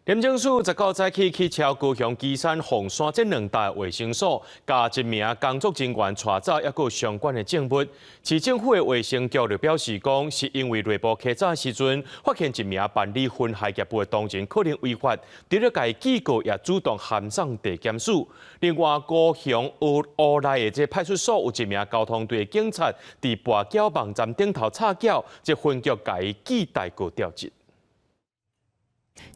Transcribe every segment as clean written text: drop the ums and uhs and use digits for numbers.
廉政署19早起去超高雄基山凤山这两大卫生所，甲一名工作人员带走，也有相关的证物。市政府的卫生局就表示讲，是因为内部稽查时阵，发现一名办理婚害业务的同仁可能违法，除了该机构也主动函送地检署。另外，高雄乌内的这派出所有一名交通队的警察，伫跋筊网站顶头插脚，这分局甲伊记代过调职。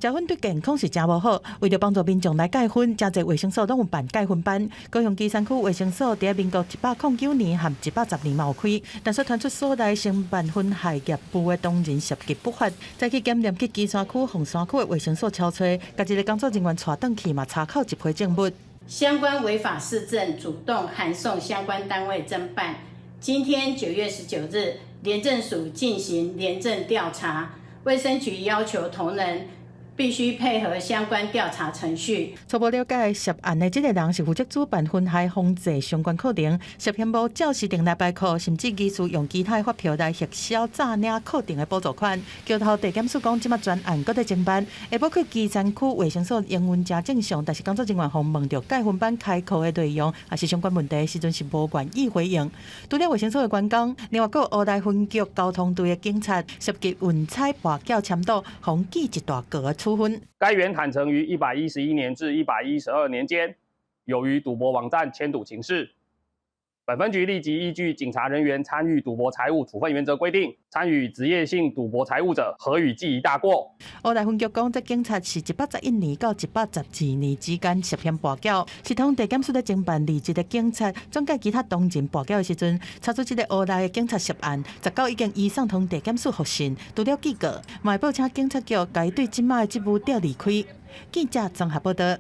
食薰对健康是真无好，为着帮助民众来戒薰，真侪卫生所拢有办戒薰班。高雄基山区卫生所伫民国109年和110年嘛有开，但是传出所内承办薰害业务的同仁涉及不法，再去检验去基山区、凤山区的卫生所敲吹，甲一个工作人员带转去嘛查扣一批证物。相关违法事证主动函送相关单位侦办。今天9月19日，廉政署进行廉政调查，卫生局要求同仁 必须配合相关调查程序。初步了解，涉案的这个人是负责主办薰害防治相关课程，涉嫌无照时定来排课，甚至疑似用其他发票来核销诈领课程的补助款。桥头地检署讲，即马专案搁在侦办，下晡去基山区卫生所营运正正常，但是工作人员互问到戒薰班开课的内容，也是相关问题时阵是无愿意回应。除了卫生所的员工，另外还有乌来分局交通队的警察涉及运彩跋筊签赌，互记一大个处分。 该员坦承于111年至112年间，有于赌博网站签赌情事。本分局立即依据警察人员参与赌博财务处分原则规定，参与职业性赌博财务者，合予记一大过。乌来分局讲，这警察是111年到112年之间涉嫌跋筊，是同地检署在侦办2个警察转介其他同仁跋筊的时阵，查出这个乌来的警察涉案，19已经移送同地检署复讯，除了记过，嘛会报请警察局该对即马的职务调离开。记者综合报道。